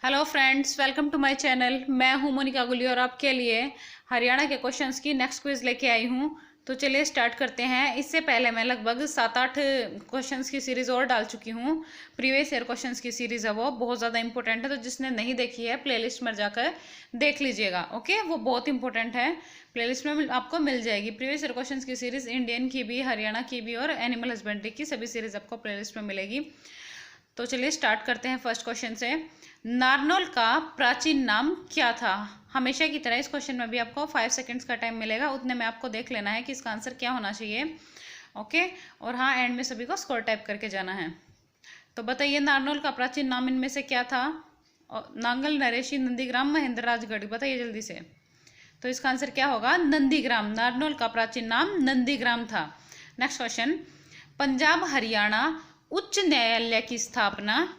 Hello friends, welcome to my channel. मैं हूं मोनिका गुली और आपके लिए हरियाणा के क्वेश्चंस की नेक्स्ट क्विज लेके आई हूं। तो चलिए स्टार्ट करते हैं। इससे पहले मैं लगभग 7-8 क्वेश्चंस की सीरीज़ और डाल चुकी हूं। प्रीवियस ईयर क्वेश्चंस की सीरीज़ है, वो बहुत ज़्यादा इंपॉर्टेंट है। तो जिसने नहीं देखी है प्लेलिस्ट में जाकर देख लीजिएगा। ओके, वो बहुत इंपॉर्टेंट है, प्लेलिस्ट में आपको मिल जाएगी। प्रीवियस ईयर क्वेश्चंस की सीरीज़ इंडियन की भी, हरियाणा की भी और एनिमल हस्बेंड्री की सभी सीरीज़ आपको प्लेलिस्ट में मिलेगी। तो चलिए स्टार्ट करते हैं फर्स्ट क्वेश्चन से। नारनौल का प्राचीन नाम क्या था? हमेशा की तरह इस क्वेश्चन में भी आपको 5 सेकंड्स का टाइम मिलेगा, उतने में आपको देख लेना है कि इसका आंसर क्या होना चाहिए। ओके, और हाँ, एंड में सभी को स्कोर टाइप करके जाना है। तो बताइए, नारनौल का प्राचीन नाम इनमें से क्या था? नांगल, नरेशी, नंदीग्राम, महेंद्र राजगढ़, बताइए जल्दी से। तो इसका आंसर क्या होगा? नंदीग्राम। नारनौल का प्राचीन नाम नंदीग्राम था। नेक्स्ट क्वेश्चन, पंजाब हरियाणा उच्च न्यायालय की स्थापना,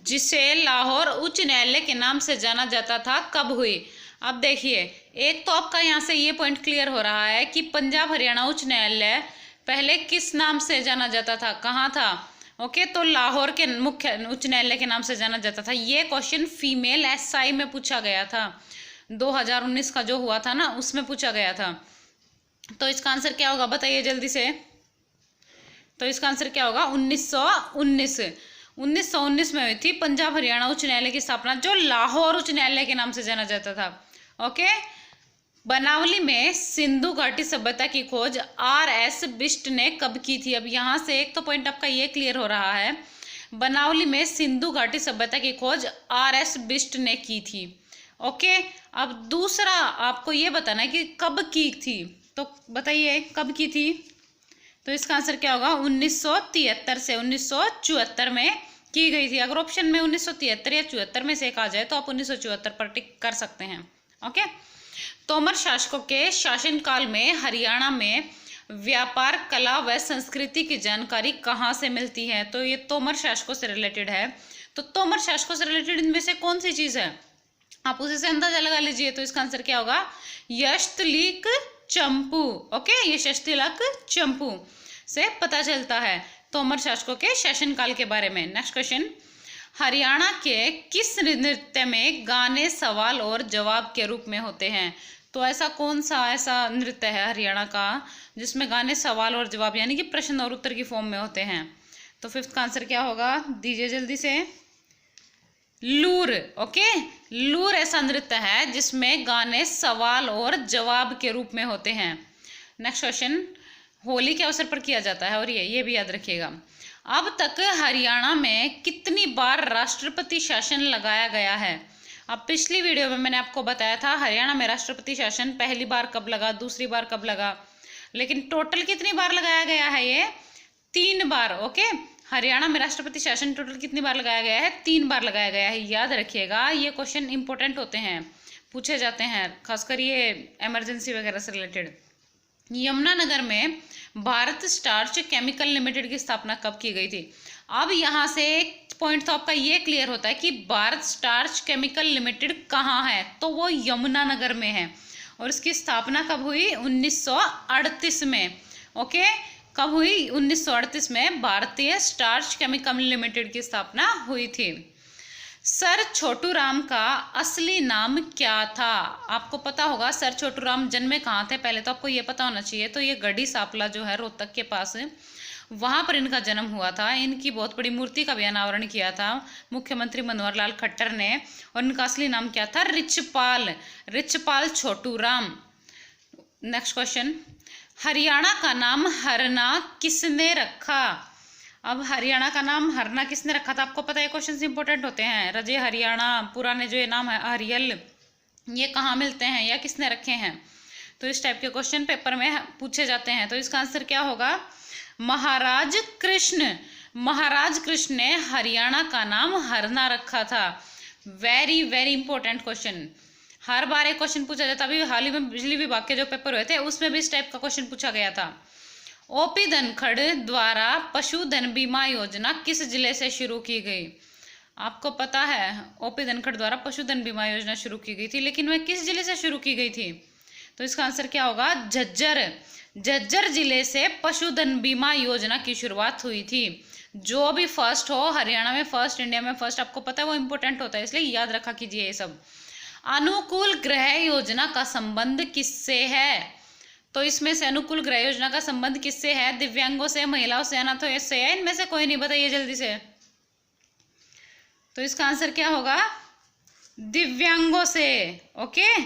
जिसे लाहौर उच्च न्यायालय के नाम से जाना जाता था, कब हुई? अब देखिए, एक तो आपका यहाँ से ये पॉइंट क्लियर हो रहा है कि पंजाब हरियाणा उच्च न्यायालय पहले किस नाम से जाना जाता था, कहाँ था? ओके, तो लाहौर के मुख्य उच्च न्यायालय के नाम से जाना जाता था। ये क्वेश्चन फीमेल एसआई में पूछा गया था, 2019 का जो हुआ था ना, उसमें पूछा गया था। तो इसका आंसर क्या होगा, बताइए जल्दी से। तो इसका आंसर क्या होगा? 1919 में हुई थी पंजाब हरियाणा उच्च न्यायालय की स्थापना, जो लाहौर उच्च न्यायालय के नाम से जाना जाता था। ओके, बनावली में सिंधु घाटी सभ्यता की खोज आर.एस. बिष्ट ने कब की थी? अब यहाँ से एक तो पॉइंट आपका ये क्लियर हो रहा है, बनावली में सिंधु घाटी सभ्यता की खोज आर.एस. बिष्ट ने की थी। ओके, अब दूसरा आपको ये बताना है कि कब की थी। तो बताइए कब की थी। तो इसका आंसर क्या होगा? 1973 से 1974 में की गई थी। अगर ऑप्शन में 1973 या 74 में से एक आ जाए तो आप 1974 पर टिक कर सकते हैं। ओके, तोमर शासकों के शासनकाल में हरियाणा में व्यापार, कला व संस्कृति की जानकारी कहाँ से मिलती है? तो ये तोमर शासकों से रिलेटेड है। तो तोमर शासकों से रिलेटेड इनमें से कौन सी चीज है, आप उसी से अंदाजा लगा लीजिए। तो इसका आंसर क्या होगा? यशतलिक चंपू। ओके, ये यशतलिक चंपू से पता चलता है तोमर शासकों के शासनकाल के बारे में। नेक्स्ट क्वेश्चन, हरियाणा के किस नृत्य में गाने सवाल और जवाब के रूप में होते हैं? तो ऐसा कौन सा ऐसा नृत्य है हरियाणा का जिसमें गाने सवाल और जवाब यानी कि प्रश्न और उत्तर की फॉर्म में होते हैं? तो फिफ्थ का आंसर क्या होगा, दीजिए जल्दी से। लूर। ओके, लूर ऐसा नृत्य है जिसमें गाने सवाल और जवाब के रूप में होते हैं। नेक्स्ट क्वेश्चन, होली के अवसर पर किया जाता है और ये भी याद रखिएगा। अब तक हरियाणा में कितनी बार राष्ट्रपति शासन लगाया गया है? अब पिछली वीडियो में मैंने आपको बताया था हरियाणा में राष्ट्रपति शासन पहली बार कब लगा, दूसरी बार कब लगा, लेकिन टोटल कितनी बार लगाया गया है? ये 3 बार। ओके, हरियाणा में राष्ट्रपति शासन टोटल कितनी बार लगाया गया है? 3 बार लगाया गया है। याद रखिएगा, ये क्वेश्चन इंपॉर्टेंट होते हैं, पूछे जाते हैं, खासकर ये इमरजेंसी वगैरह से रिलेटेड। यमुनानगर में भारत स्टार्च केमिकल लिमिटेड की स्थापना कब की गई थी? अब यहाँ से एक पॉइंट तो आपका ये क्लियर होता है कि भारत स्टार्च केमिकल लिमिटेड कहाँ है, तो वो यमुनानगर में है। और इसकी स्थापना कब हुई? 1938 में। ओके, कब हुई? 1938 में भारतीय स्टार्च केमिकल लिमिटेड की स्थापना हुई थी। सर छोटू राम का असली नाम क्या था? आपको पता होगा सर छोटू राम जन्मे कहाँ थे, पहले तो आपको ये पता होना चाहिए। तो ये गढ़ी सापला जो है रोहतक के पास, वहां पर इनका जन्म हुआ था। इनकी बहुत बड़ी मूर्ति का भी अनावरण किया था मुख्यमंत्री मनोहर लाल खट्टर ने। और इनका असली नाम क्या था? रिचपाल छोटू राम। नेक्स्ट क्वेश्चन, हरियाणा का नाम हरना किसने रखा? अब हरियाणा का नाम हरना किसने रखा था? आपको पता है क्वेश्चन इंपॉर्टेंट होते हैं। रजे हरियाणा, पुराने जो ये नाम है हरियल, ये कहाँ मिलते हैं या किसने रखे हैं? तो इस टाइप के क्वेश्चन पेपर में पूछे जाते हैं। तो इसका आंसर क्या होगा? महाराज कृष्ण। महाराज कृष्ण ने हरियाणा का नाम हरना रखा था। वेरी वेरी इंपॉर्टेंट क्वेश्चन, हर बार एक क्वेश्चन पूछा जाता है। अभी हाल ही में बिजली विभाग के जो पेपर हुए थे उसमें भी इस टाइप का क्वेश्चन पूछा गया था। ओपी धनखड़ द्वारा पशुधन बीमा योजना किस जिले से शुरू की गई? आपको पता है ओपी धनखड़ द्वारा पशुधन बीमा योजना शुरू की गई थी, लेकिन वह किस जिले से शुरू की गई थी? तो इसका आंसर क्या होगा? झज्जर। झज्जर जिले से पशुधन बीमा योजना की शुरुआत हुई थी। जो भी फर्स्ट हो, हरियाणा में फर्स्ट, इंडिया में फर्स्ट, आपको पता है वो इंपॉर्टेंट होता है, इसलिए याद रखा कीजिए ये सब। अनुकूल गृह योजना का संबंध किससे है? तो इसमें से अनुकूल गृह योजना का संबंध किससे है? दिव्यांगों से, महिलाओं से, अनाथों से, है इनमें से कोई नहीं? बताइए जल्दी से। तो इसका आंसर क्या होगा? दिव्यांगों से। ओके,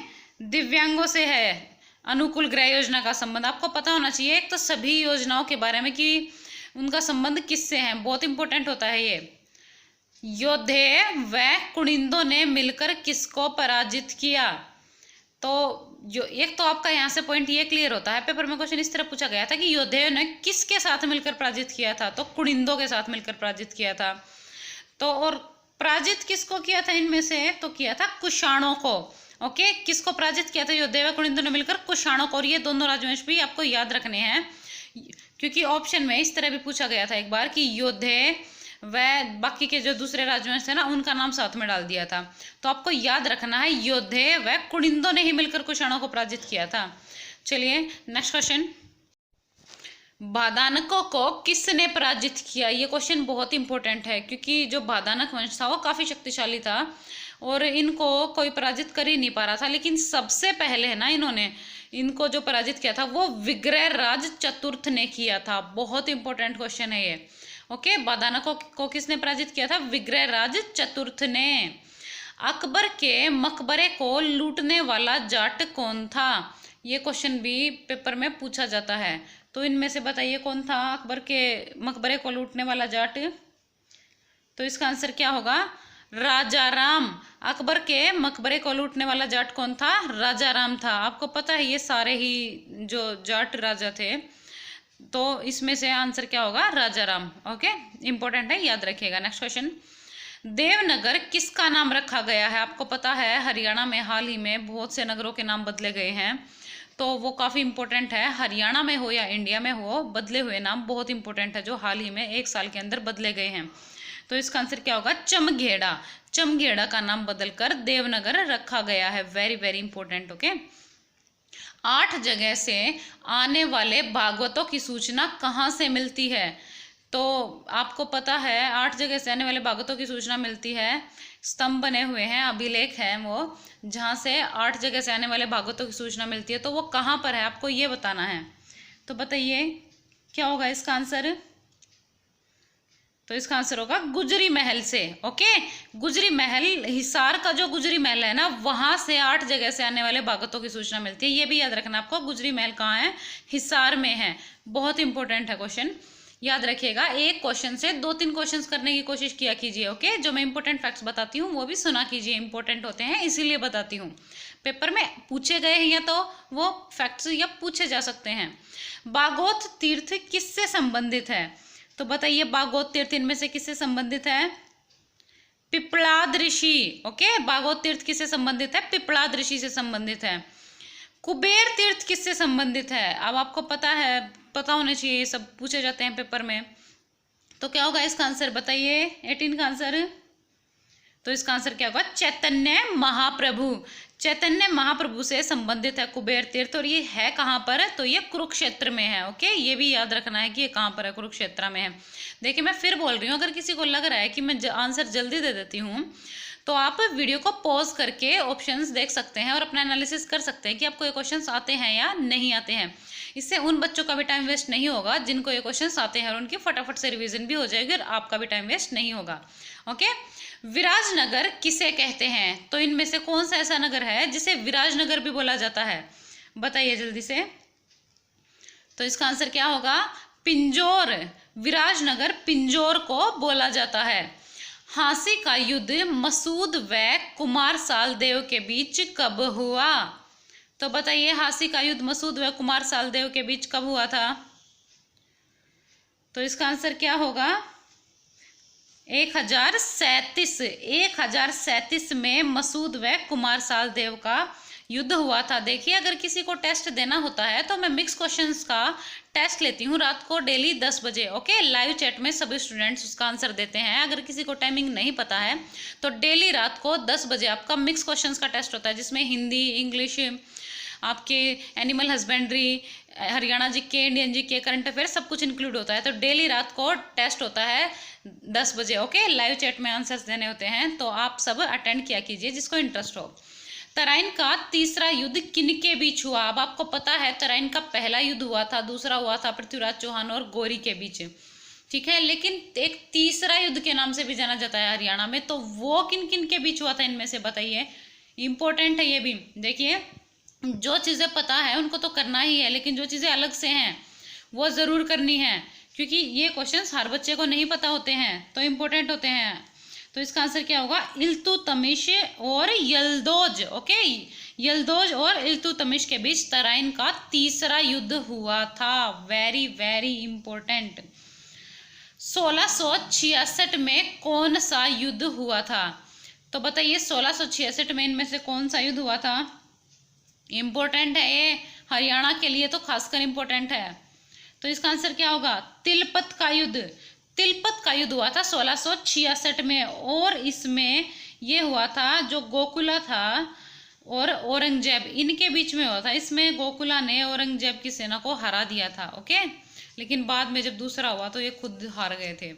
दिव्यांगों से है अनुकूल गृह योजना का संबंध। आपको पता होना चाहिए एक तो सभी योजनाओं के बारे में कि उनका संबंध किससे है, बहुत इंपॉर्टेंट होता है ये। योद्धे व कुणिंदों ने मिलकर किसको पराजित किया? तो एक तो आपका यहाँ से पॉइंट ये क्लियर होता है, पेपर में क्वेश्चन इस तरह पूछा गया था कि योद्धे ने किसके साथ मिलकर पराजित किया था? तो कुणिंदों के साथ मिलकर पराजित किया था। तो और पराजित किसको किया था इनमें से? तो किया था कुषाणों को। ओके, किसको पराजित किया था? योद्धे व कुणिंदों ने मिलकर कुषाणों को। और ये दोनों राजवंश भी आपको याद रखने हैं, क्योंकि ऑप्शन में इस तरह भी पूछा गया था एक बार कि योद्धे व बाकी के जो दूसरे राजवंश थे ना, उनका नाम साथ में डाल दिया था। तो आपको याद रखना है योद्धे व कुणिंदों ने ही मिलकर कुषाणों को पराजित किया था। चलिए नेक्स्ट क्वेश्चन। बादानकों को किसने पराजित किया? ये क्वेश्चन बहुत इंपॉर्टेंट है, क्योंकि जो बादानक वंश था वो काफी शक्तिशाली था और इनको कोई पराजित कर ही नहीं पा रहा था। लेकिन सबसे पहले है ना, इनको जो पराजित किया था वो विग्रहराज चतुर्थ ने किया था। बहुत इंपॉर्टेंट क्वेश्चन है ये। ओके, बादानकों को किसने पराजित किया था? विग्रहराज चतुर्थ ने। अकबर के मकबरे को लूटने वाला जाट कौन था? ये क्वेश्चन भी पेपर में पूछा जाता है। तो इनमें से बताइए कौन था अकबर के मकबरे को लूटने वाला जाट? तो इसका आंसर क्या होगा? राजा राम। अकबर के मकबरे को लूटने वाला जाट कौन था? राजा राम था। आपको पता है ये सारे ही जो जाट राजा थे, तो इसमें से आंसर क्या होगा? राजा राम। ओके, इंपॉर्टेंट है, याद रखिएगा। Next question. देवनगर किसका नाम रखा गया है? आपको पता है हरियाणा में हाल ही में बहुत से नगरों के नाम बदले गए हैं, तो वो काफ़ी इंपॉर्टेंट है। हरियाणा में हो या इंडिया में हो, बदले हुए नाम बहुत इंपॉर्टेंट है जो हाल ही में 1 साल के अंदर बदले गए हैं। तो इसका आंसर क्या होगा? चमगेड़ा। चमगेड़ा का नाम बदलकर देवनगर रखा गया है। Very very important. ओके, 8 जगह से आने वाले भागवतों की सूचना कहाँ से मिलती है? तो आपको पता है 8 जगह से आने वाले भागवतों की सूचना मिलती है, स्तंभ बने हुए हैं, अभिलेख हैं वो, जहाँ से 8 जगह से आने वाले भागवतों की सूचना मिलती है। तो वो कहाँ पर है आपको ये बताना है। तो बताइए क्या होगा इसका आंसर? तो इसका आंसर होगा गुजरी महल से। ओके, गुजरी महल, हिसार का जो गुजरी महल है ना, वहां से 8 जगह से आने वाले भागवतों की सूचना मिलती है। ये भी याद रखना आपको, गुजरी महल कहाँ है? हिसार में है। बहुत इंपॉर्टेंट है क्वेश्चन, याद रखिएगा। एक क्वेश्चन से 2-3 क्वेश्चन करने की कोशिश किया कीजिए। ओके, जो मैं इंपॉर्टेंट फैक्ट्स बताती हूँ वो भी सुना कीजिए, इंपॉर्टेंट होते हैं इसीलिए बताती हूँ। पेपर में पूछे गए हैं या तो वो फैक्ट्स या पूछे जा सकते हैं। बागोत तीर्थ किससे संबंधित है? तो बताइए बागोत तीर्थ इनमें से किससे संबंधित है? पिपलाद ऋषि। ओके, बागोत तीर्थ किससे संबंधित है? पिपलाद ऋषि से संबंधित है। कुबेर तीर्थ किससे संबंधित है? अब आपको पता है, पता होने चाहिए, ये सब पूछे जाते हैं पेपर में। तो क्या होगा इसका आंसर? बताइए 18 का आंसर। तो इसका आंसर क्या होगा? चैतन्य महाप्रभु। चैतन्य महाप्रभु से संबंधित है कुबेर तीर्थ। और ये है कहाँ पर? तो ये कुरुक्षेत्र में है। ओके, ये भी याद रखना है कि ये कहाँ पर है, कुरुक्षेत्र में है। देखिए मैं फिर बोल रही हूँ, अगर किसी को लग रहा है कि मैं आंसर जल्दी दे देती हूँ, तो आप वीडियो को पॉज करके ऑप्शंस देख सकते हैं और अपना एनालिसिस कर सकते हैं कि आपको ये क्वेश्चंस आते हैं या नहीं आते हैं। इससे उन बच्चों का भी टाइम वेस्ट नहीं होगा जिनको ये क्वेश्चंस आते हैं, और उनकी फटाफट से रिवीजन भी हो जाएगी और आपका भी टाइम वेस्ट नहीं होगा। ओके, विराजनगर किसे कहते हैं? तो इनमें से कौन सा ऐसा नगर है जिसे विराजनगर भी बोला जाता है? बताइए जल्दी से। तो इसका आंसर क्या होगा? पिंजौर। विराजनगर पिंजौर को बोला जाता है। हांसी का युद्ध मसूद व कुमार सालदेव के बीच कब हुआ? तो बताइए हांसी का युद्ध मसूद व कुमार सालदेव के बीच कब हुआ था? तो इसका आंसर क्या होगा? 1037 में मसूद व कुमार सालदेव का युद्ध हुआ था। देखिए अगर किसी को टेस्ट देना होता है तो मैं मिक्स क्वेश्चंस का टेस्ट लेती हूँ रात को डेली 10 बजे। ओके, लाइव चैट में सभी स्टूडेंट्स उसका आंसर देते हैं। अगर किसी को टाइमिंग नहीं पता है तो डेली रात को 10 बजे आपका मिक्स क्वेश्चंस का टेस्ट होता है, जिसमें हिंदी, इंग्लिश, आपके animal husbandry, Haryana GK, Indian GK, current affair सब कुछ इंक्लूड होता है। तो डेली रात को टेस्ट होता है 10 बजे, ओके। लाइव चैट में आंसर्स देने होते हैं, तो आप सब अटेंड किया कीजिए जिसको इंटरेस्ट हो। तराइन का तीसरा युद्ध किनके बीच हुआ? अब आपको पता है तराइन का पहला युद्ध हुआ था, दूसरा हुआ था पृथ्वीराज चौहान और गौरी के बीच, ठीक है। लेकिन एक तीसरा युद्ध के नाम से भी जाना जाता है हरियाणा में, तो वो किन किन के बीच हुआ था इनमें से बताइए। इंपॉर्टेंट है ये भी। देखिए, जो चीज़ें पता है उनको तो करना ही है, लेकिन जो चीज़ें अलग से हैं वो ज़रूर करनी है, क्योंकि ये क्वेश्चंस हर बच्चे को नहीं पता होते हैं, तो इम्पोर्टेंट होते हैं। तो इसका आंसर क्या होगा? इल्तुतमिश और यल्दोज, ओके। यल्दोज और इल्तुतमिश के बीच तराइन का तीसरा युद्ध हुआ था। Very very important. 1666 में कौन सा युद्ध हुआ था? तो बताइए 1666 में इनमें से कौन सा युद्ध हुआ था? इम्पोर्टेंट है ये, हरियाणा के लिए तो खासकर इम्पोर्टेंट है। तो इसका आंसर क्या होगा? तिलपत का युद्ध। तिलपत का युद्ध हुआ था 1666 में, और इसमें ये हुआ था जो गोकुला था और औरंगजेब, इनके बीच में हुआ था। इसमें गोकुला ने औरंगजेब की सेना को हरा दिया था, ओके। लेकिन बाद में जब दूसरा हुआ तो ये खुद हार गए थे।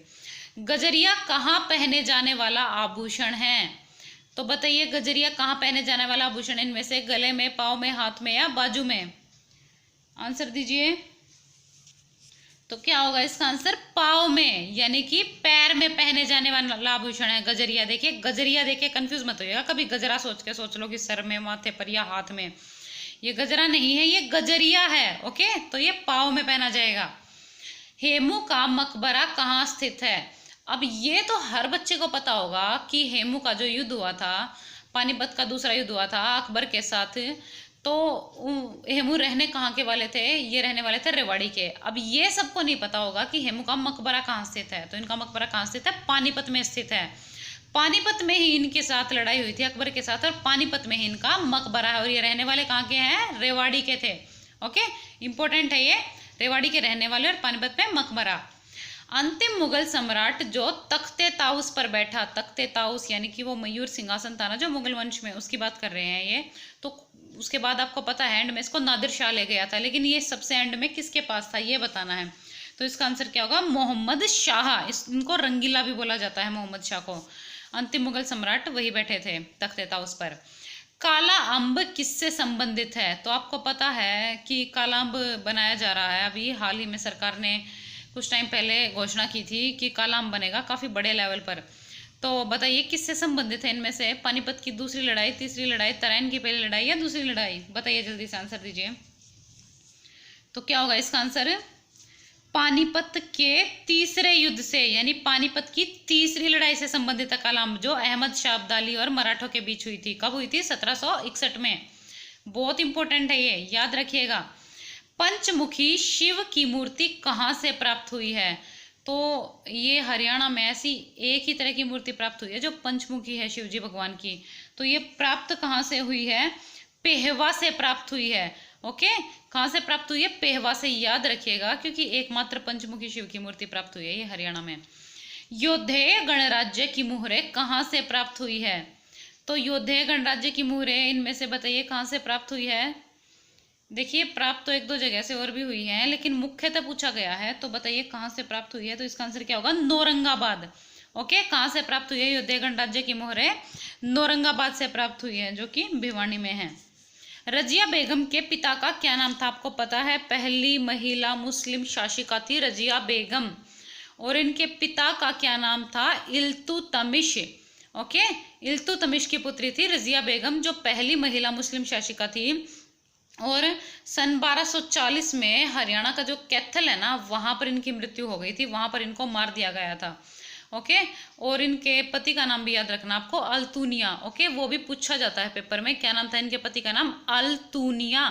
गजरिया कहाँ पहने जाने वाला आभूषण है? तो बताइए गजरिया कहाँ पहने जाने वाला आभूषण? इनमें से गले में, पाँव में, हाथ में या बाजू में? आंसर दीजिए। तो क्या होगा इसका आंसर? पाँव में, यानी कि पैर में पहने जाने वाला आभूषण है गजरिया। देखिए, गजरिया देखे कंफ्यूज मत होइएगा कभी, गजरा सोच के सोच लो कि सर में, माथे पर या हाथ में। ये गजरा नहीं है, ये गजरिया है, ओके। तो ये पाँव में पहना जाएगा। हेमू का मकबरा कहाँ स्थित है? अब ये तो हर बच्चे को पता होगा कि हेमू का जो युद्ध हुआ था, पानीपत का दूसरा युद्ध हुआ था अकबर के साथ, तो हेमू रहने कहाँ के वाले थे? ये रहने वाले थे रेवाड़ी के। अब ये सबको नहीं पता होगा कि हेमू का मकबरा कहाँ स्थित है। तो इनका मकबरा कहाँ स्थित है? पानीपत में स्थित है। पानीपत में ही इनके साथ लड़ाई हुई थी अकबर के साथ, और पानीपत में ही इनका मकबरा है। और ये रहने वाले कहाँ के हैं? रेवाड़ी के थे, ओके। इंपॉर्टेंट है ये, रेवाड़ी के रहने वाले और पानीपत में मकबरा। अंतिम मुगल सम्राट जो तख्ते ताउस पर बैठा, तख्ते ताउस यानी कि वो मयूर सिंहासन था ना जो मुगल वंश में, उसकी बात कर रहे हैं ये। तो उसके बाद आपको पता है एंड में इसको नादिर शाह ले गया था, लेकिन ये सबसे एंड में किसके पास था ये बताना है। तो इसका आंसर क्या होगा? मोहम्मद शाह। इनको रंगीला भी बोला जाता है, मोहम्मद शाह को। अंतिम मुगल सम्राट वही बैठे थे तख्ते ताउस पर। काला अम्ब किससे संबंधित है? तो आपको पता है कि काला अम्ब बनाया जा रहा है। अभी हाल ही में सरकार ने कुछ टाइम पहले घोषणा की थी कि काला अम्ब बनेगा काफ़ी बड़े लेवल पर। तो बताइए किससे संबंधित है इनमें से? पानीपत की दूसरी लड़ाई, तीसरी लड़ाई, तराइन की पहली लड़ाई या दूसरी लड़ाई? बताइए जल्दी से आंसर दीजिए। तो क्या होगा इसका आंसर? पानीपत के तीसरे युद्ध से, यानी पानीपत की तीसरी लड़ाई से संबंधित है काला अम्ब, जो अहमद शाह अब्दाली और मराठों के बीच हुई थी। कब हुई थी? 1761 में। बहुत इंपॉर्टेंट है ये, याद रखिएगा। पंचमुखी शिव की मूर्ति कहाँ से प्राप्त हुई है? तो ये हरियाणा में ऐसी एक ही तरह की मूर्ति प्राप्त हुई है जो पंचमुखी है शिव जी भगवान की। तो ये प्राप्त कहाँ से हुई है? पेहवा से प्राप्त हुई है, ओके। कहाँ से प्राप्त हुई है? पेहवा से, याद रखिएगा, क्योंकि एकमात्र पंचमुखी शिव की मूर्ति प्राप्त हुई है ये हरियाणा में। योद्धेय गणराज्य की मुहरें कहाँ से प्राप्त हुई है? तो योद्धेय गणराज्य की मुहरें इनमें से बताइए कहाँ से प्राप्त हुई है? देखिए, प्राप्त तो एक दो जगह से और भी हुई है, लेकिन मुख्यतः पूछा गया है, तो बताइए कहाँ से प्राप्त हुई है। तो इसका आंसर क्या होगा? नौरंगाबाद, ओके। कहाँ से प्राप्त हुई है योद्धेय गणराज्य की मोहरें? नौरंगाबाद से प्राप्त हुई है, जो कि भिवानी में है। रजिया बेगम के पिता का क्या नाम था? आपको पता है पहली महिला मुस्लिम शासिका थी रजिया बेगम, और इनके पिता का क्या नाम था? इल्तुतमिश, ओके। इल्तुतमिश की पुत्री थी रजिया बेगम, जो पहली महिला मुस्लिम शासिका थी। और सन 1240 में हरियाणा का जो कैथल है ना, वहाँ पर इनकी मृत्यु हो गई थी, वहाँ पर इनको मार दिया गया था, ओके। और इनके पति का नाम भी याद रखना आपको, अल्तुनिया, ओके। वो भी पूछा जाता है पेपर में, क्या नाम था इनके पति का? नाम अल्तुनिया,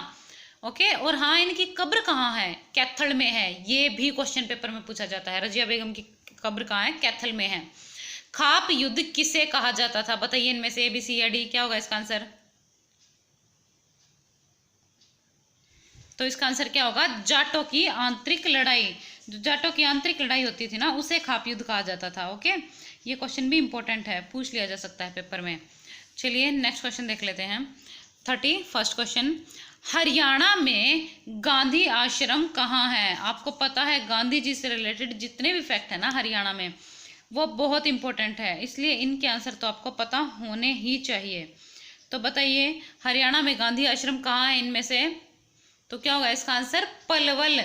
ओके। और हाँ, इनकी कब्र कहाँ है? कैथल में है, ये भी क्वेश्चन पेपर में पूछा जाता है। रजिया बेगम की कब्र कहाँ है? कैथल में है। खाप युद्ध किसे कहा जाता था? बताइए इनमें से A, B, C या D, क्या होगा इसका आंसर? तो इसका आंसर क्या होगा? जाटों की आंतरिक लड़ाई। जो जाटों की आंतरिक लड़ाई होती थी ना, उसे खाप युद्ध कहा जाता था, ओके। ये क्वेश्चन भी इंपॉर्टेंट है, पूछ लिया जा सकता है पेपर में। चलिए नेक्स्ट क्वेश्चन देख लेते हैं। 31 क्वेश्चन, हरियाणा में गांधी आश्रम कहाँ है? आपको पता है गांधी जी से रिलेटेड जितने भी फैक्ट है ना हरियाणा में, वो बहुत इंपॉर्टेंट है, इसलिए इनके आंसर तो आपको पता होने ही चाहिए। तो बताइए हरियाणा में गांधी आश्रम कहाँ है इनमें से? तो क्या होगा इसका आंसर? पलवल।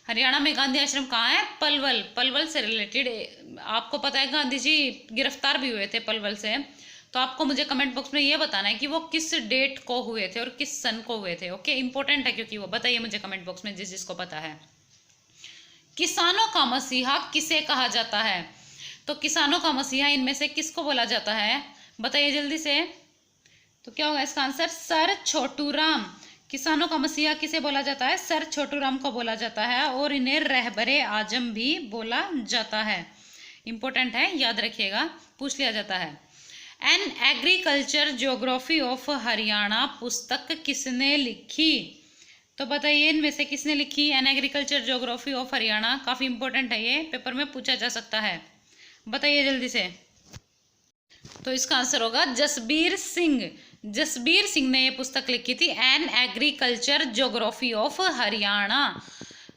हरियाणा में गांधी आश्रम कहाँ है? पलवल। पलवल से रिलेटेड आपको पता है गांधी जी गिरफ्तार भी हुए थे पलवल से, तो आपको मुझे कमेंट बॉक्स में ये बताना है कि वो किस डेट को हुए थे और किस सन को हुए थे। ओके, इंपॉर्टेंट है क्योंकि वो, बताइए मुझे कमेंट बॉक्स में जिसको पता है। किसानों का मसीहा किसे कहा जाता है? तो किसानों का मसीहा इनमें से किसको बोला जाता है? बताइए जल्दी से। तो क्या होगा इसका आंसर? सर छोटूराम। किसानों का मसीहा किसे बोला जाता है? सर छोटूराम को बोला जाता है, और इन्हें रहबरे आजम भी बोला जाता है। इंपॉर्टेंट है, याद रखिएगा, पूछ लिया जाता है। An agriculture geography of Haryana पुस्तक किसने लिखी? तो बताइए इनमें से किसने लिखी an agriculture geography of Haryana? काफी इंपॉर्टेंट है, ये पेपर में पूछा जा सकता है, बताइए जल्दी से। तो इसका आंसर होगा जसबीर सिंह। जसबीर सिंह ने ये पुस्तक लिखी थी, an agriculture geography of Haryana.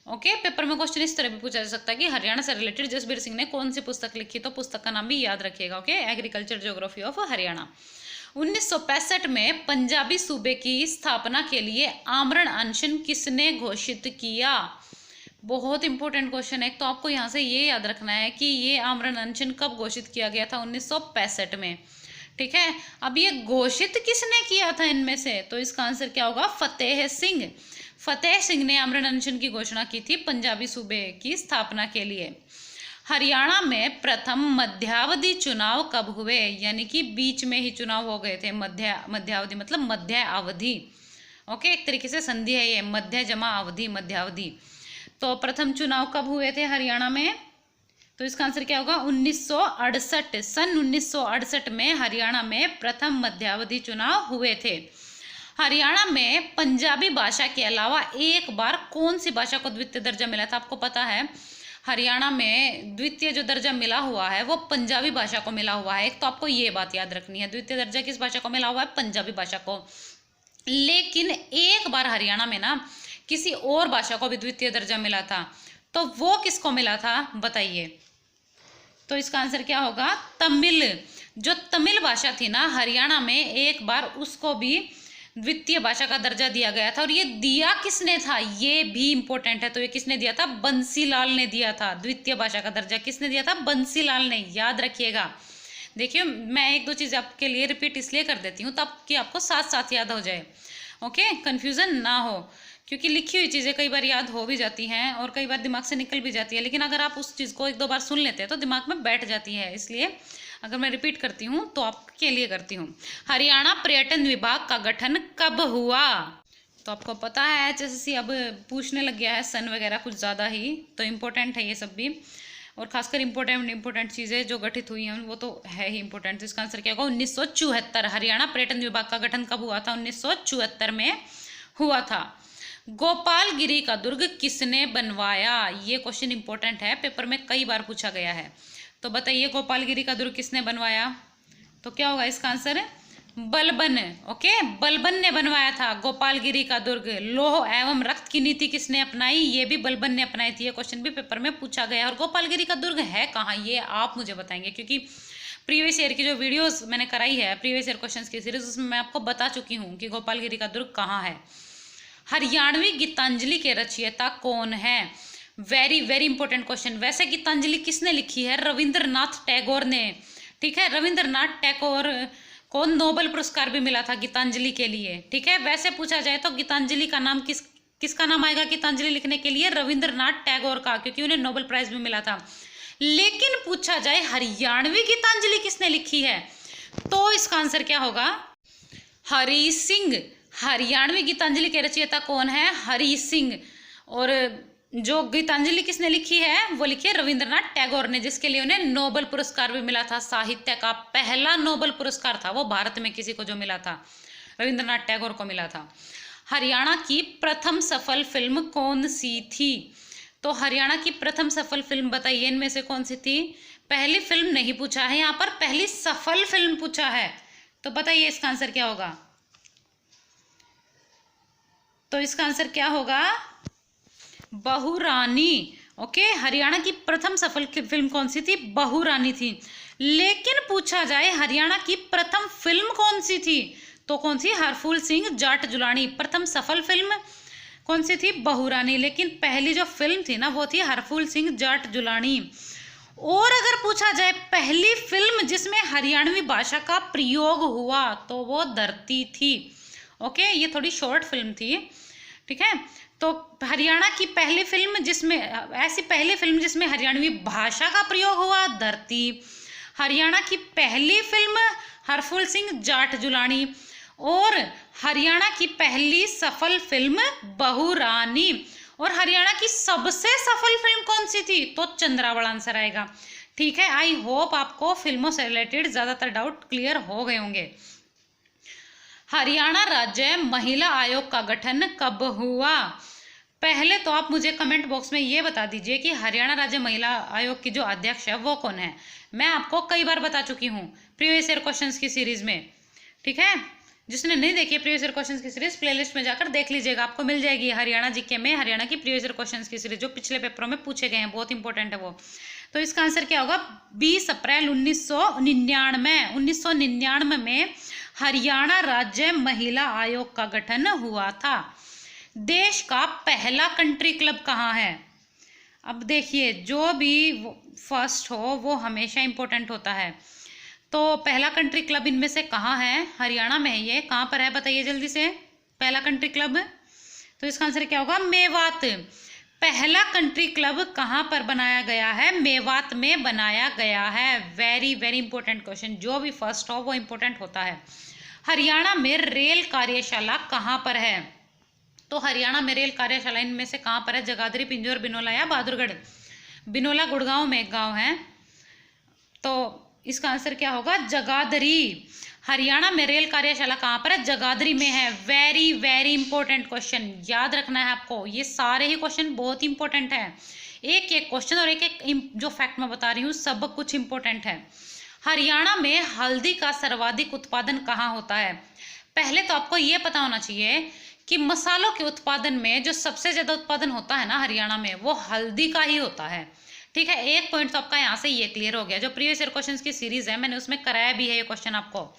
Okay, paper में क्वेश्चन इस तरह भी पूछा जा सकता है कि हरियाणा से रिलेटेड जसबीर सिंह ने कौन सी पुस्तक लिखी, तो पुस्तक का नाम भी याद रखिएगा। Okay, agriculture geography of Haryana. 1965 में पंजाबी सूबे की स्थापना के लिए आमरण अनशन किसने घोषित किया? बहुत इंपॉर्टेंट क्वेश्चन है। तो आपको यहाँ से ये याद रखना है कि ये आमरण अनशन कब घोषित किया गया था? 1965 में। ठीक है, अब ये घोषित किसने किया था इनमें से? तो इसका आंसर क्या होगा? फतेह सिंह। फतेह सिंह ने आमरण अनशन की घोषणा की थी पंजाबी सूबे की स्थापना के लिए। हरियाणा में प्रथम मध्यावधि चुनाव कब हुए? यानी कि बीच में ही चुनाव हो गए थे। मध्यावधि मतलब मध्य अवधि। ओके, एक तरीके से संधि है ये, मध्य जमा अवधि, मध्यावधि। तो प्रथम चुनाव कब हुए थे हरियाणा में? तो इसका आंसर क्या होगा? 1968। सन 1968 में हरियाणा में प्रथम मध्यावधि चुनाव हुए थे। हरियाणा में पंजाबी भाषा के अलावा एक बार कौन सी भाषा को द्वितीय दर्जा मिला था? आपको पता है हरियाणा में द्वितीय जो दर्जा मिला हुआ है वो पंजाबी भाषा को मिला हुआ है। एक तो आपको ये बात याद रखनी है, द्वितीय दर्जा किस भाषा को मिला हुआ है? पंजाबी भाषा को। लेकिन एक बार हरियाणा में ना किसी और भाषा को भी द्वितीय दर्जा मिला था, तो वो किसको मिला था बताइए। तो इसका आंसर क्या होगा? तमिल। जो तमिल भाषा थी ना हरियाणा में, एक बार उसको भी द्वितीय भाषा का दर्जा दिया गया था। और ये दिया किसने था? ये भी इंपॉर्टेंट है। तो ये किसने दिया था? बंसीलाल ने दिया था। द्वितीय भाषा का दर्जा किसने दिया था? बंसीलाल ने, याद रखिएगा। देखिए मैं एक दो चीज़ आपके लिए रिपीट इसलिए कर देती हूँ ताकि आपको साथ साथ याद हो जाए। ओके, कन्फ्यूजन ना हो, क्योंकि लिखी हुई चीज़ें कई बार याद हो भी जाती हैं और कई बार दिमाग से निकल भी जाती है, लेकिन अगर आप उस चीज़ को एक दो बार सुन लेते हैं तो दिमाग में बैठ जाती है। इसलिए अगर मैं रिपीट करती हूँ तो आपके लिए करती हूँ। हरियाणा पर्यटन विभाग का गठन कब हुआ? तो आपको पता है HSC अब पूछने लग गया है सन वगैरह कुछ ज़्यादा ही, तो इम्पोर्टेंट है ये सब भी, और खासकर इंपॉर्टेंट चीज़ें जो गठित हुई हैं वो तो है ही इंपॉर्टेंट। तो इसका आंसर क्या होगा? 1974। हरियाणा पर्यटन विभाग का गठन कब हुआ था? 1974 में हुआ था। गोपालगिरी का दुर्ग किसने बनवाया? ये क्वेश्चन इंपॉर्टेंट है, पेपर में कई बार पूछा गया है। तो बताइए गोपालगिरी का दुर्ग किसने बनवाया? तो क्या होगा इसका आंसर? बलबन। ओके, बलबन ने बनवाया था गोपालगिरी का दुर्ग। लौह एवं रक्त की नीति किसने अपनाई? ये भी बलबन ने अपनाई थी। ये क्वेश्चन भी पेपर में पूछा गया है। और गोपालगिरी का दुर्ग है कहाँ ये आप मुझे बताएंगे, क्योंकि प्रीवियस ईयर की जो वीडियोस मैंने कराई है, प्रीवियस ईयर क्वेश्चंस की सीरीज, उसमें मैं आपको बता चुकी हूँ कि गोपालगिरी का दुर्ग कहाँ है। हरियाणवी गीतांजलि के रचयिता कौन है? Very very important question. वैसे गीतांजलि किसने लिखी है? रविंद्रनाथ टैगोर ने। ठीक है, रविंद्रनाथ टैगोर को नोबेल पुरस्कार भी मिला था गीतांजलि के लिए। ठीक है, वैसे पूछा जाए तो गीतांजलि का नाम किसका नाम आएगा गीतांजलि लिखने के लिए? रविंद्रनाथ टैगोर का, क्योंकि उन्हें नोबेल प्राइज भी मिला था। लेकिन पूछा जाए हरियाणवी गीतांजलि किसने लिखी है, तो इसका आंसर क्या होगा? हरि सिंह। हरियाणवी गीतांजलि के रचयिता कौन है? हरि सिंह। और जो गीतांजलि किसने लिखी है वो लिखी है रविंद्रनाथ टैगोर ने, जिसके लिए उन्हें नोबेल पुरस्कार भी मिला था। साहित्य का पहला नोबेल पुरस्कार था वो भारत में किसी को जो मिला था, रविंद्रनाथ टैगोर को मिला था। हरियाणा की प्रथम सफल फिल्म कौन सी थी? तो हरियाणा की प्रथम सफल फिल्म बताइए इनमें से कौन सी थी? पहली फिल्म नहीं पूछा है यहाँ पर, पहली सफल फिल्म पूछा है। तो बताइए इसका आंसर क्या होगा? तो इसका आंसर क्या होगा? बहुरानी। ओके, हरियाणा की प्रथम सफल फिल्म कौन सी थी? बहुरानी थी। लेकिन पूछा जाए हरियाणा की प्रथम फिल्म कौन सी थी, तो कौन सी? हरफूल सिंह जाट जुलानी। प्रथम सफल फिल्म कौन सी थी? बहुरानी। लेकिन पहली जो फिल्म थी ना वो थी हरफूल सिंह जाट जुलानी। और अगर पूछा जाए पहली फिल्म जिसमें हरियाणवी भाषा का प्रयोग हुआ तो वो धरती थी। ओके, ये थोड़ी शॉर्ट फिल्म थी, ठीक है। तो हरियाणा की पहली फिल्म जिसमें ऐसी पहली फिल्म जिसमें हरियाणवी भाषा का प्रयोग हुआ, धरती। हरियाणा की पहली फिल्म हरफूल सिंह जाट जुलानी। और हरियाणा की पहली सफल फिल्म बहुरानी। और हरियाणा की सबसे सफल फिल्म कौन सी थी? तो चंद्रावल आंसर आएगा, ठीक है। आई होप आपको फिल्मों से रिलेटेड ज्यादातर डाउट क्लियर हो गए होंगे। हरियाणा राज्य महिला आयोग का गठन कब हुआ? पहले तो आप मुझे कमेंट बॉक्स में ये बता दीजिए कि हरियाणा राज्य महिला आयोग की जो अध्यक्ष है वो कौन है। मैं आपको कई बार बता चुकी हूँ प्रीवियस ईयर क्वेश्चंस की सीरीज में, ठीक है। जिसने नहीं देखी प्रीवियस ईयर क्वेश्चंस की सीरीज, प्लेलिस्ट में जाकर देख लीजिएगा, आपको मिल जाएगी हरियाणा जीके में हरियाणा की प्रीवियस ईयर क्वेश्चंस की सीरीज, जो पिछले पेपरों में पूछे गए हैं, बहुत इंपॉर्टेंट है वो। तो इसका आंसर क्या होगा? 20 अप्रैल 1999 में हरियाणा राज्य महिला आयोग का गठन हुआ था। देश का पहला कंट्री क्लब कहाँ है? अब देखिए, जो भी फर्स्ट हो वो हमेशा इंपॉर्टेंट होता है। तो पहला कंट्री क्लब इनमें से कहाँ है? हरियाणा में है ये। कहाँ पर है बताइए जल्दी से, पहला कंट्री क्लब? तो इसका आंसर क्या होगा? मेवात। पहला कंट्री क्लब कहाँ पर बनाया गया है? मेवात में बनाया गया है। वेरी वेरी इंपॉर्टेंट क्वेश्चन, जो भी फर्स्ट हो वो इंपॉर्टेंट होता है। हरियाणा में रेल कार्यशाला कहाँ पर है? तो हरियाणा में रेल कार्यशाला इनमें से कहाँ पर है? जगाधरी, पिंजौर, बिनोला या बहादुरगढ़? बिनोला गुड़गांव में एक गांव है, तो इसका आंसर क्या होगा? जगाधरी। हरियाणा में रेल कार्यशाला कहाँ पर है? जगाधरी में है। वेरी वेरी इंपॉर्टेंट क्वेश्चन, याद रखना है आपको। ये सारे ही क्वेश्चन बहुत इंपॉर्टेंट है, एक एक क्वेश्चन और एक एक जो फैक्ट मैं बता रही हूँ सब कुछ इंपॉर्टेंट है। हरियाणा में हल्दी का सर्वाधिक उत्पादन कहाँ होता है? पहले तो आपको ये पता होना चाहिए कि मसालों के उत्पादन में जो सबसे ज्यादा उत्पादन होता है ना हरियाणा में, वो हल्दी का ही होता है, ठीक है। एक पॉइंट तो आपका यहाँ से ये क्लियर हो गया। जो प्रीवियस ईयर क्वेश्चंस की सीरीज है मैंने उसमें कराया भी है ये क्वेश्चन आपको,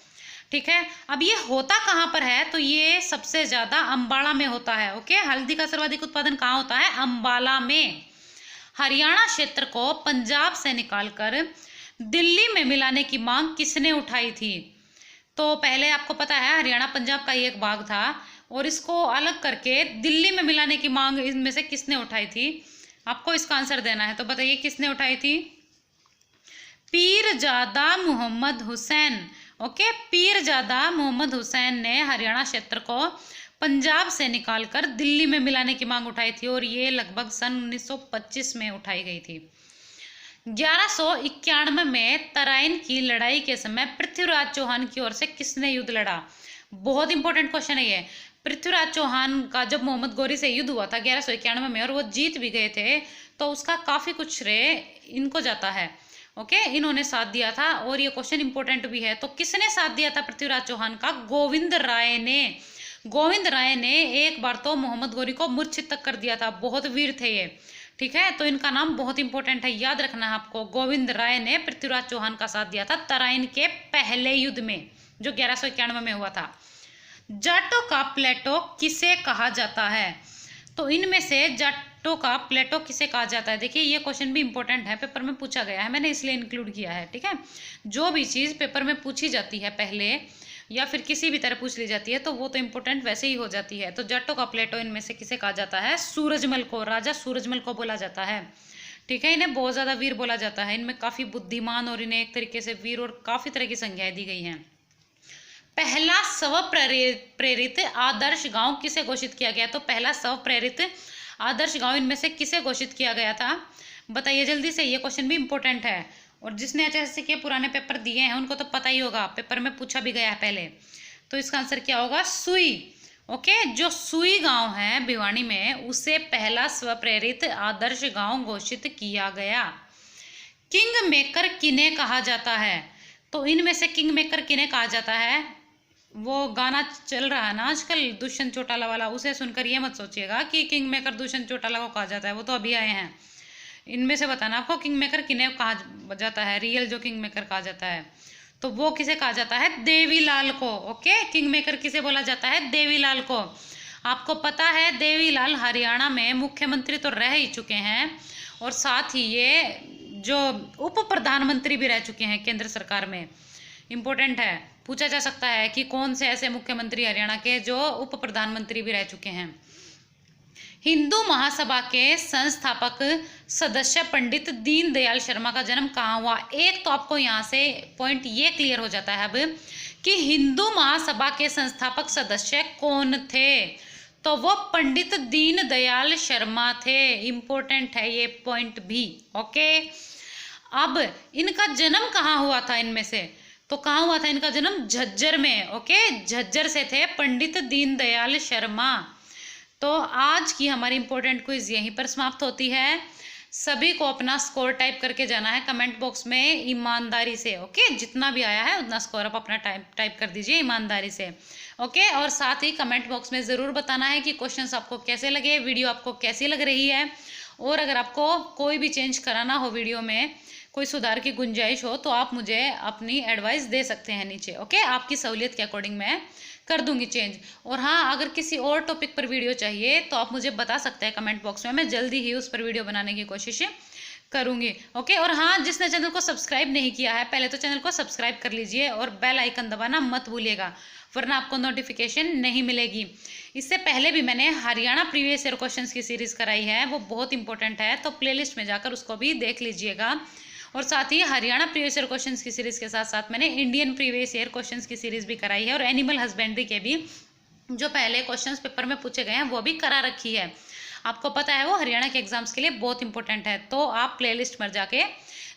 ठीक है। अब ये होता कहाँ पर है? तो ये सबसे ज्यादा अंबाला में होता है। ओके, हल्दी का सर्वाधिक उत्पादन कहाँ होता है? अंबाला में। हरियाणा क्षेत्र को पंजाब से निकालकर दिल्ली में मिलाने की मांग किसने उठाई थी? तो पहले आपको पता है हरियाणा पंजाब का ही एक भाग था और इसको अलग करके दिल्ली में मिलाने की मांग इनमें से किसने उठाई थी? आपको इसका आंसर देना है, तो बताइए किसने उठाई थी? पीरजादा मोहम्मद हुसैन। ओके, पीरजादा मोहम्मद हुसैन ने हरियाणा क्षेत्र को पंजाब से निकालकर दिल्ली में मिलाने की मांग उठाई थी और ये लगभग सन 1925 में उठाई गई थी। 1191 में तराइन की लड़ाई के समय पृथ्वीराज चौहान की ओर से किसने युद्ध लड़ा? बहुत इंपॉर्टेंट क्वेश्चन है ये। पृथ्वीराज चौहान का जब मोहम्मद गौरी से युद्ध हुआ था 1191 में और वो जीत भी गए थे, तो उसका काफी कुछ श्रेय इनको जाता है। ओके, इन्होंने साथ दिया था और ये क्वेश्चन इंपॉर्टेंट भी है। तो किसने साथ दिया था पृथ्वीराज चौहान का? गोविंद राय ने। गोविंद राय ने एक बार तो मोहम्मद गौरी को मूर्छित तक कर दिया था, बहुत वीर थे ये, ठीक है। तो इनका नाम बहुत इंपॉर्टेंट है, याद रखना है आपको। गोविंद राय ने पृथ्वीराज चौहान का साथ दिया था तराइन के पहले युद्ध में जो 1191 में हुआ था। जाटों का प्लेटो किसे कहा जाता है? तो इनमें से जाटों का प्लेटो किसे कहा जाता है? देखिए ये क्वेश्चन भी इंपॉर्टेंट है, पेपर में पूछा गया है, मैंने इसलिए इंक्लूड किया है, ठीक है। जो भी चीज़ पेपर में पूछी जाती है पहले या फिर किसी भी तरह पूछ ली जाती है तो वो तो इंपॉर्टेंट वैसे ही हो जाती है। तो जाटों का प्लेटो इनमें से किसे कहा जाता है? सूरजमल को, राजा सूरजमल को बोला जाता है, ठीक है। इन्हें बहुत ज़्यादा वीर बोला जाता है, इनमें काफ़ी बुद्धिमान और इन्हें एक तरीके से वीर और काफ़ी तरह की संज्ञाएं दी गई हैं। पहला स्व प्रेरित आदर्श गांव किसे घोषित किया गया? तो पहला स्व प्रेरित आदर्श गांव इनमें से किसे घोषित किया गया था? बताइए जल्दी से, ये क्वेश्चन भी इंपॉर्टेंट है और जिसने HSC के पुराने पेपर दिए हैं उनको तो पता ही होगा, पेपर में पूछा भी गया है पहले। तो इसका आंसर क्या होगा? सुई। ओके, जो सुई गांव है भिवानी में उसे पहला स्व प्रेरित आदर्श गांव घोषित किया गया। किंग मेकर किन्हें कहा जाता है? तो इनमें से किंग मेकर किन्हें कहा जाता है? वो गाना चल रहा है ना आजकल दुष्यंत चौटाला वाला, उसे सुनकर ये मत सोचिएगा कि किंग मेकर दुष्यंत चौटाला को कहा जाता है, वो तो अभी आए हैं। इनमें से बताना आपको किंग मेकर किन्हें कहा जाता है, रियल जो किंग मेकर कहा जाता है, तो वो किसे कहा जाता है, देवीलाल को। ओके, किंग मेकर किसे बोला जाता है, देवीलाल को। आपको पता है देवीलाल हरियाणा में मुख्यमंत्री तो रह ही चुके हैं, और साथ ही ये जो उप प्रधानमंत्री भी रह चुके हैं केंद्र सरकार में। इम्पोर्टेंट है, पूछा जा सकता है कि कौन से ऐसे मुख्यमंत्री हरियाणा के जो उप प्रधानमंत्री भी रह चुके हैं। हिंदू महासभा के संस्थापक सदस्य पंडित दीनदयाल शर्मा का जन्म कहाँ हुआ। एक तो आपको यहाँ से पॉइंट ये क्लियर हो जाता है अब कि हिंदू महासभा के संस्थापक सदस्य कौन थे, तो वो पंडित दीनदयाल शर्मा थे। इम्पोर्टेंट है ये पॉइंट भी। ओके, अब इनका जन्म कहाँ हुआ था इनमें से, तो कहाँ हुआ था इनका जन्म, झज्जर में। ओके, झज्जर से थे पंडित दीनदयाल शर्मा। तो आज की हमारी इंपॉर्टेंट क्विज यहीं पर समाप्त होती है। सभी को अपना स्कोर टाइप करके जाना है कमेंट बॉक्स में ईमानदारी से। ओके, जितना भी आया है उतना स्कोर आप अपना टाइप कर दीजिए ईमानदारी से। ओके, और साथ ही कमेंट बॉक्स में ज़रूर बताना है कि क्वेश्चंस आपको कैसे लगे, वीडियो आपको कैसी लग रही है, और अगर आपको कोई भी चेंज कराना हो वीडियो में, कोई सुधार की गुंजाइश हो, तो आप मुझे अपनी एडवाइस दे सकते हैं नीचे। ओके, आपकी सहूलियत के अकॉर्डिंग मैं कर दूंगी चेंज। और हाँ, अगर किसी और टॉपिक पर वीडियो चाहिए तो आप मुझे बता सकते हैं कमेंट बॉक्स में, मैं जल्दी ही उस पर वीडियो बनाने की कोशिश करूंगी। ओके, और हाँ, जिसने चैनल को सब्सक्राइब नहीं किया है पहले तो चैनल को सब्सक्राइब कर लीजिए और बेल आइकन दबाना मत भूलिएगा, वरना आपको नोटिफिकेशन नहीं मिलेगी। इससे पहले भी मैंने हरियाणा प्रीवियस ईयर क्वेश्चंस की सीरीज़ कराई है, वो बहुत इंपॉर्टेंट है, तो प्लेलिस्ट में जाकर उसको भी देख लीजिएगा। और साथ ही हरियाणा प्रीवियस ईयर क्वेश्चंस की सीरीज़ के साथ साथ मैंने इंडियन प्रीवियस ईयर क्वेश्चंस की सीरीज़ भी कराई है, और एनिमल हस्बेंड्री के भी जो पहले क्वेश्चंस पेपर में पूछे गए हैं वो भी करा रखी है। आपको पता है वो हरियाणा के एग्जाम्स के लिए बहुत इंपॉर्टेंट है, तो आप प्लेलिस्ट पर जाके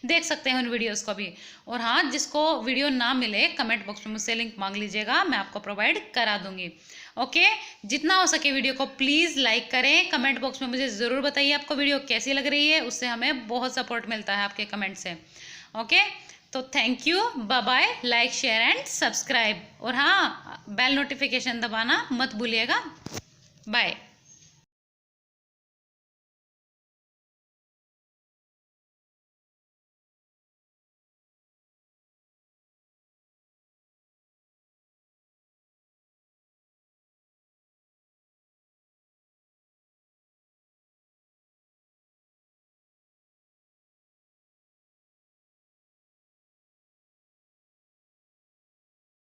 देख सकते हैं उन वीडियोस को भी। और हाँ, जिसको वीडियो ना मिले कमेंट बॉक्स में मुझसे लिंक मांग लीजिएगा, मैं आपको प्रोवाइड करा दूंगी। ओके, जितना हो सके वीडियो को प्लीज़ लाइक करें। कमेंट बॉक्स में मुझे ज़रूर बताइए आपको वीडियो कैसी लग रही है, उससे हमें बहुत सपोर्ट मिलता है आपके कमेंट से। ओके, तो thank you, bye bye, like share and subscribe, और हाँ, बेल नोटिफिकेशन दबाना मत भूलिएगा। बाय।